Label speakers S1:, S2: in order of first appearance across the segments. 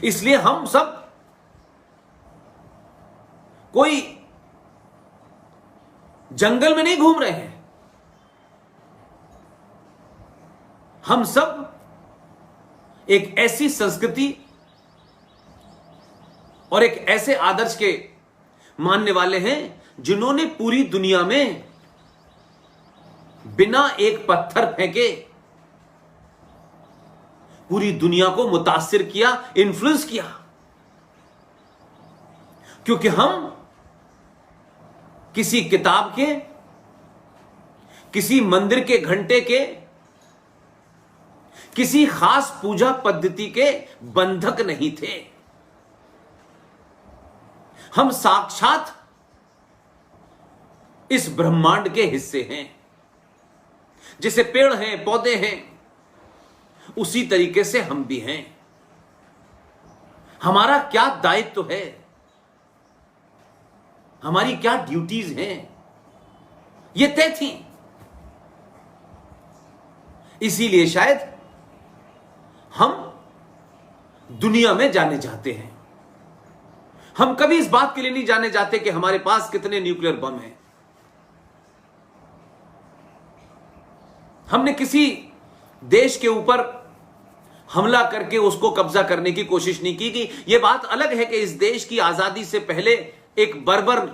S1: इसलिए हम सब कोई जंगल में नहीं घूम रहे हैं, हम सब एक ऐसी संस्कृति और एक ऐसे आदर्श के मानने वाले हैं जिन्होंने पूरी दुनिया में बिना एक पत्थर फेंके पूरी दुनिया को मुतासिर किया, इन्फ्लुएंस किया। क्योंकि हम किसी किताब के, किसी मंदिर के घंटे के, किसी खास पूजा पद्धति के बंधक नहीं थे। हम साक्षात इस ब्रह्मांड के हिस्से हैं। जैसे पेड़ हैं, पौधे हैं, उसी तरीके से हम भी हैं। हमारा क्या दायित्व है, हमारी क्या ड्यूटीज हैं, ये तय थी। इसीलिए शायद हम दुनिया में जाने जाते हैं। हम कभी इस बात के लिए नहीं जाने जाते कि हमारे पास कितने न्यूक्लियर बम हैं। हमने किसी देश के ऊपर हमला करके उसको कब्जा करने की कोशिश नहीं की। यह बात अलग है कि इस देश की आजादी से पहले एक बर्बर,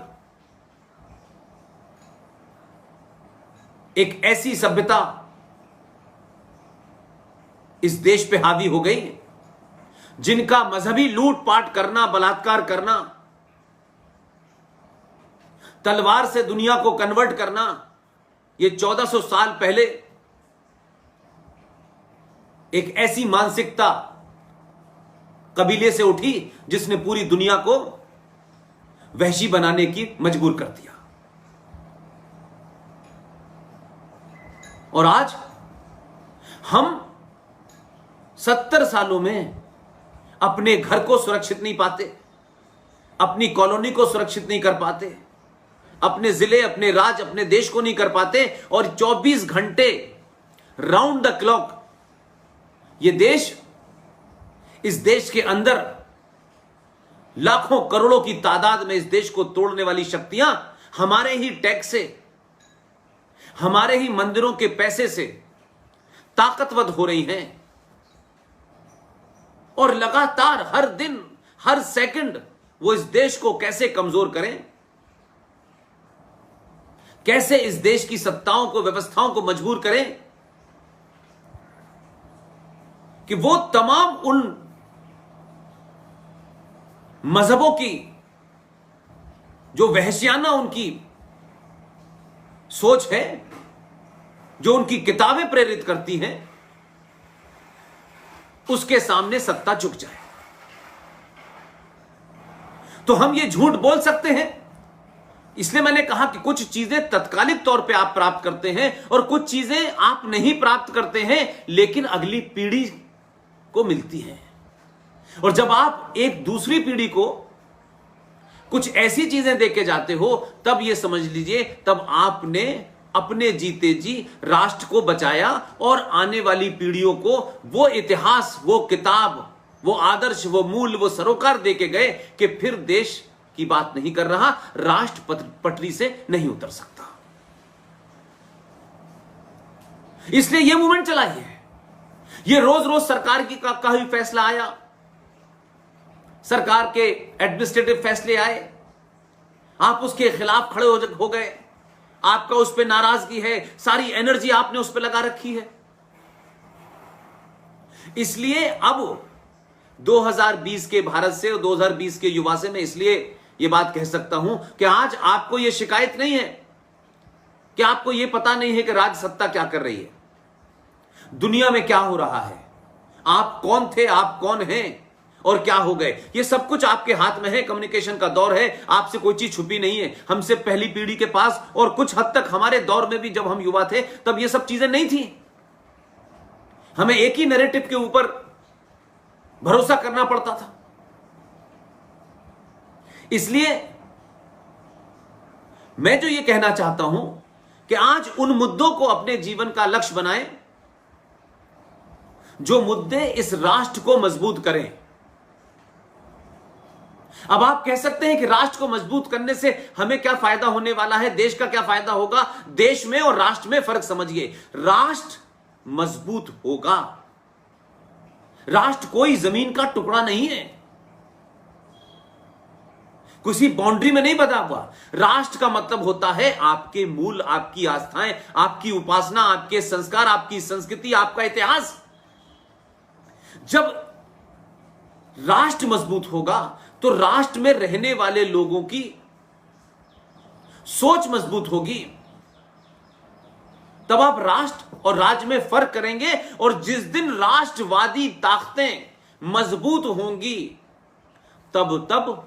S1: एक ऐसी सभ्यता इस देश पे हावी हो गई जिनका मजहबी लूटपाट करना, बलात्कार करना, तलवार से दुनिया को कन्वर्ट करना, यह 1400 साल पहले एक ऐसी मानसिकता कबीले से उठी जिसने पूरी दुनिया को वहशी बनाने की मजबूर कर दिया। और आज हम 70 सालों में अपने घर को सुरक्षित नहीं पाते, अपनी कॉलोनी को सुरक्षित नहीं कर पाते, अपने जिले, अपने राज्य, अपने देश को नहीं कर पाते। और 24 घंटे राउंड द क्लॉक ये देश, इस देश के अंदर लाखों करोड़ों की तादाद में इस देश को तोड़ने वाली शक्तियां हमारे ही टैक्स से, हमारे ही मंदिरों के पैसे से ताकतवर हो रही हैं। और लगातार हर दिन, हर सेकंड वो इस देश को कैसे कमजोर करें, कैसे इस देश की सत्ताओं को, व्यवस्थाओं को मजबूर करें कि वो तमाम उन मजहबों की जो वहशियाना उनकी सोच है, जो उनकी किताबें प्रेरित करती हैं, उसके सामने सत्ता झुक जाए। तो हम ये झूठ बोल सकते हैं। इसलिए मैंने कहा कि कुछ चीजें तत्कालिक तौर पे आप प्राप्त करते हैं और कुछ चीजें आप नहीं प्राप्त करते हैं, लेकिन अगली पीढ़ी को मिलती है। और जब आप एक दूसरी पीढ़ी को कुछ ऐसी चीजें देके जाते हो, तब यह समझ लीजिए, तब आपने अपने जीते जी राष्ट्र को बचाया और आने वाली पीढ़ियों को वो इतिहास, वो किताब, वो आदर्श, वो मूल्य, वो सरोकार देके गए कि फिर देश की बात नहीं कर रहा, राष्ट्र पटरी से नहीं उतर सकता। इसलिए यह मूवमेंट चलाई है। ये रोज रोज सरकार की का ही फैसला आया, सरकार के एडमिनिस्ट्रेटिव फैसले आए, आप उसके खिलाफ खड़े हो गए, आपका उस पर नाराजगी है, सारी एनर्जी आपने उस पर लगा रखी है। इसलिए अब 2020 के भारत से और 2020 के युवा से मैं इसलिए यह बात कह सकता हूं कि आज आपको यह शिकायत नहीं है कि आपको यह पता नहीं है कि राज्य सत्ता क्या कर रही है, दुनिया में क्या हो रहा है, आप कौन थे, आप कौन हैं और क्या हो गए। ये सब कुछ आपके हाथ में है। कम्युनिकेशन का दौर है, आपसे कोई चीज छुपी नहीं है। हमसे पहली पीढ़ी के पास और कुछ हद तक हमारे दौर में भी, जब हम युवा थे, तब ये सब चीजें नहीं थी। हमें एक ही नैरेटिव के ऊपर भरोसा करना पड़ता था। इसलिए मैं जो ये कहना चाहता हूं कि आज उन मुद्दों को अपने जीवन का लक्ष्य बनाएं जो मुद्दे इस राष्ट्र को मजबूत करें, अब आप कह सकते हैं कि राष्ट्र को मजबूत करने से हमें क्या फायदा होने वाला है, देश का क्या फायदा होगा। देश में और राष्ट्र में फर्क समझिए। राष्ट्र मजबूत होगा, राष्ट्र कोई जमीन का टुकड़ा नहीं है, किसी बाउंड्री में नहीं बना हुआ। राष्ट्र का मतलब होता है आपके मूल, आपकी आस्थाएं, आपकी उपासना, आपके संस्कार, आपकी संस्कृति, आपका इतिहास। जब राष्ट्र मजबूत होगा तो राष्ट्र में रहने वाले लोगों की सोच मजबूत होगी। तब आप राष्ट्र और राज्य में फर्क करेंगे, और जिस दिन राष्ट्रवादी ताकतें मजबूत होंगी तब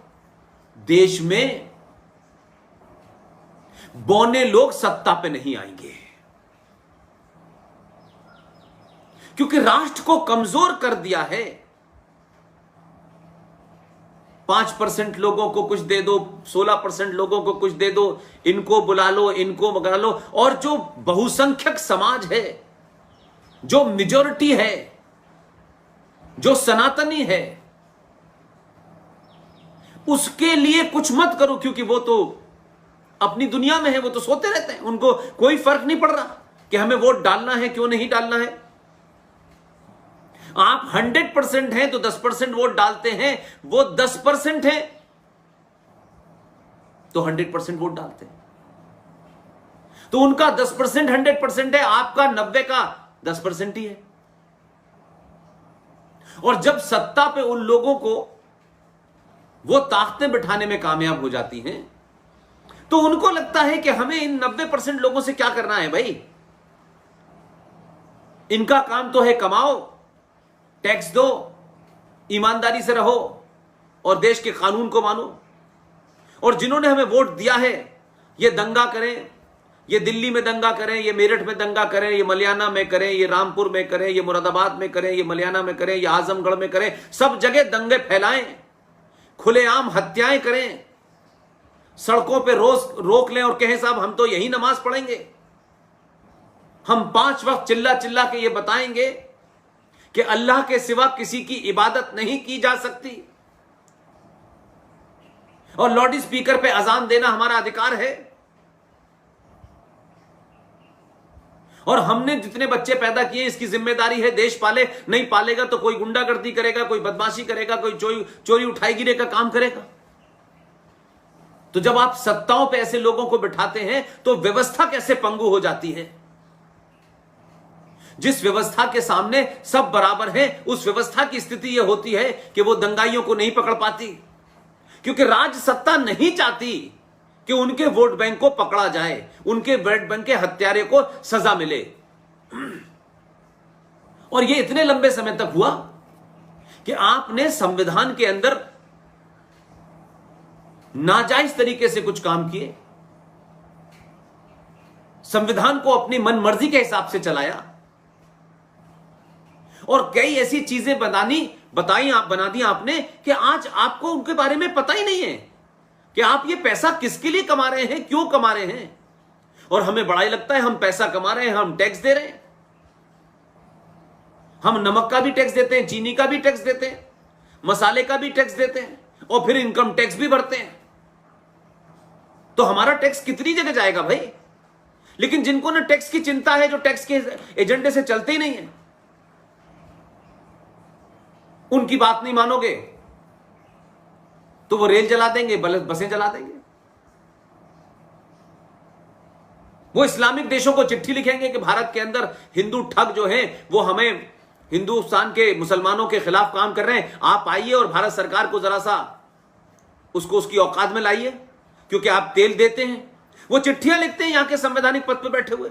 S1: देश में बौने लोग सत्ता पे नहीं आएंगे, क्योंकि राष्ट्र को कमजोर कर दिया है। 5% लोगों को कुछ दे दो, 16% लोगों को कुछ दे दो, इनको बुला लो, इनको मगा लो। और जो बहुसंख्यक समाज है, जो मेजॉरिटी है, जो सनातनी है, उसके लिए कुछ मत करो, क्योंकि वो तो अपनी दुनिया में है, वो तो सोते रहते हैं, उनको कोई फर्क नहीं पड़ रहा कि हमें वोट डालना है क्यों नहीं डालना है। आप 100% हैं तो 10% वोट डालते हैं, वो 10% है तो 100% वोट डालते हैं। तो उनका 10% 100% है, आपका 90 का 10% ही है। और जब सत्ता पे उन लोगों को वो ताकतें बिठाने में कामयाब हो जाती हैं, तो उनको लगता है कि हमें इन 90% लोगों से क्या करना है भाई, इनका काम तो है कमाओ, टैक्स दो, ईमानदारी से रहो और देश के कानून को मानो। और जिन्होंने हमें वोट दिया है, ये दंगा करें, ये दिल्ली में दंगा करें, ये मेरठ में दंगा करें, ये मलियाना में करें, ये रामपुर में करें, ये मुरादाबाद में करें, ये मलियाना में करें, ये आजमगढ़ में करें, सब जगह दंगे फैलाएं, खुलेआम हत्याएं करें, सड़कों पे रोज रोक लें और कहें साहब हम तो यही नमाज पढ़ेंगे, हम 5 वक्त चिल्ला चिल्ला के ये बताएंगे कि अल्लाह के सिवा किसी की इबादत नहीं की जा सकती, और लाउड स्पीकर पे अजान देना हमारा अधिकार है। और हमने जितने बच्चे पैदा किए इसकी जिम्मेदारी है देश पाले, नहीं पालेगा तो कोई गुंडागर्दी करेगा, कोई बदमाशी करेगा, कोई चोरी उठाई गिरे का काम करेगा। तो जब आप सत्ताओं पे ऐसे लोगों को बिठाते हैं तो व्यवस्था कैसे पंगु हो जाती है। जिस व्यवस्था के सामने सब बराबर हैं, उस व्यवस्था की स्थिति यह होती है कि वो दंगाइयों को नहीं पकड़ पाती, क्योंकि राज्य सत्ता नहीं चाहती कि उनके वोट बैंक को पकड़ा जाए, उनके वोट बैंक के हत्यारे को सजा मिले। और यह इतने लंबे समय तक हुआ कि आपने संविधान के अंदर नाजायज तरीके से कुछ काम किए, संविधान को अपनी मनमर्जी के हिसाब से चलाया, और कई ऐसी चीजें बना दी आपने कि आज आपको उनके बारे में पता ही नहीं है कि आप ये पैसा किसके लिए कमा रहे हैं, क्यों कमा रहे हैं। और हमें बड़ा ही लगता है हम पैसा कमा रहे हैं, हम टैक्स दे रहे हैं, हम नमक का भी टैक्स देते हैं, चीनी का भी टैक्स देते हैं, मसाले का भी टैक्स देते हैं, और फिर इनकम टैक्स भी भरते हैं। तो हमारा टैक्स कितनी जगह जाएगा भाई। लेकिन जिनको ना टैक्स की चिंता है, जो टैक्स के एजेंडे से चलते ही नहीं है, उनकी बात नहीं मानोगे तो वो रेल जला देंगे, बसें जला देंगे। वो इस्लामिक देशों को चिट्ठी लिखेंगे कि भारत के अंदर हिंदू ठग जो हैं वो हमें हिंदुस्तान के मुसलमानों के खिलाफ काम कर रहे हैं, आप आइए और भारत सरकार को जरा सा उसकी औकात में लाइए, क्योंकि आप तेल देते हैं। वो चिट्ठियां लिखते हैं यहां के संवैधानिक पद पर बैठे हुए।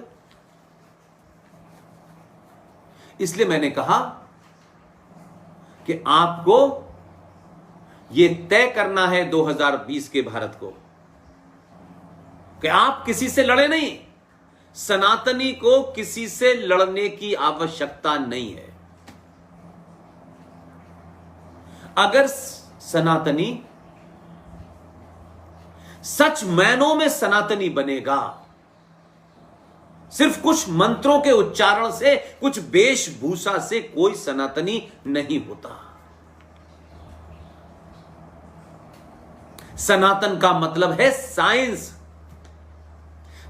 S1: इसलिए मैंने कहा कि आपको यह तय करना है 2020 के भारत को कि आप किसी से लड़े नहीं। सनातनी को किसी से लड़ने की आवश्यकता नहीं है। अगर सनातनी सच मायनों में सनातनी बनेगा, सिर्फ कुछ मंत्रों के उच्चारण से, कुछ वेशभूषा से कोई सनातनी नहीं होता। सनातन का मतलब है साइंस,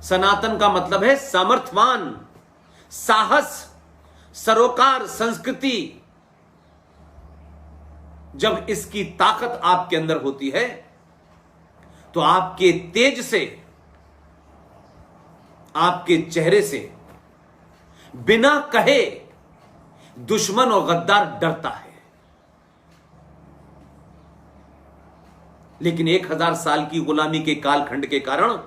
S1: सनातन का मतलब है सामर्थ्यवान, साहस, सरोकार, संस्कृति। जब इसकी ताकत आपके अंदर होती है तो आपके तेज से, आपके चेहरे से बिना कहे दुश्मन और गद्दार डरता है। लेकिन 1000 साल की गुलामी के कालखंड के कारण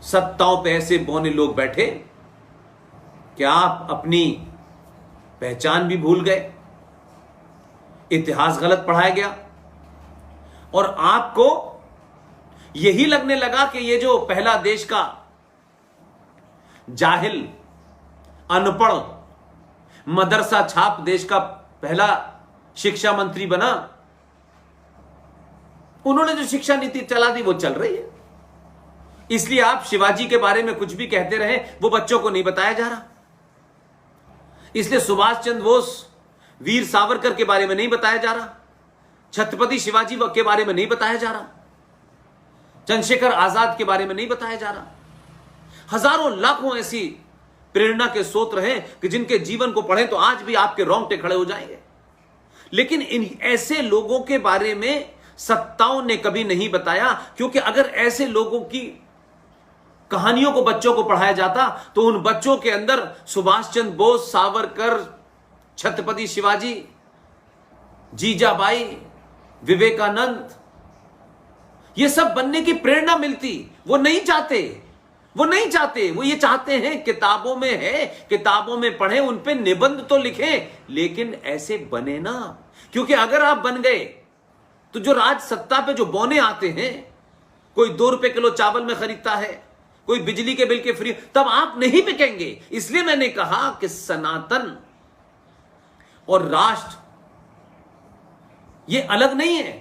S1: सत्ताओं पे ऐसे बौने लोग बैठे कि आप अपनी पहचान भी भूल गए, इतिहास गलत पढ़ाया गया और आपको यही लगने लगा कि ये जो पहला देश का जाहिल, अनपढ़, मदरसा छाप देश का पहला शिक्षा मंत्री बना, उन्होंने जो शिक्षा नीति चला दी वो चल रही है। इसलिए आप शिवाजी के बारे में कुछ भी कहते रहे, वो बच्चों को नहीं बताया जा रहा। इसलिए सुभाष चंद्र बोस, वीर सावरकर के बारे में नहीं बताया जा रहा, छत्रपति शिवाजी के बारे में नहीं बताया जा रहा, चंद्रशेखर आजाद के बारे में नहीं बताया जा रहा। हजारों लाखों ऐसी प्रेरणा के स्रोत हैं कि जिनके जीवन को पढ़ें तो आज भी आपके रोंगटे खड़े हो जाएंगे। लेकिन इन ऐसे लोगों के बारे में सत्ताओं ने कभी नहीं बताया, क्योंकि अगर ऐसे लोगों की कहानियों को बच्चों को पढ़ाया जाता तो उन बच्चों के अंदर सुभाष चंद्र बोस, सावरकर, छत्रपति शिवाजी, जीजाबाई, विवेकानंद, ये सब बनने की प्रेरणा मिलती। वो नहीं चाहते, वो ये चाहते हैं किताबों में है, किताबों में पढ़ें, उन पे निबंध तो लिखें, लेकिन ऐसे बने ना। क्योंकि अगर आप बन गए तो जो राज सत्ता पे जो बौने आते हैं, कोई 2 रुपए किलो चावल में खरीदता है, कोई बिजली के बिल के फ्री, तब आप नहीं बिकेंगे। इसलिए मैंने कहा कि सनातन और राष्ट्र ये अलग नहीं है।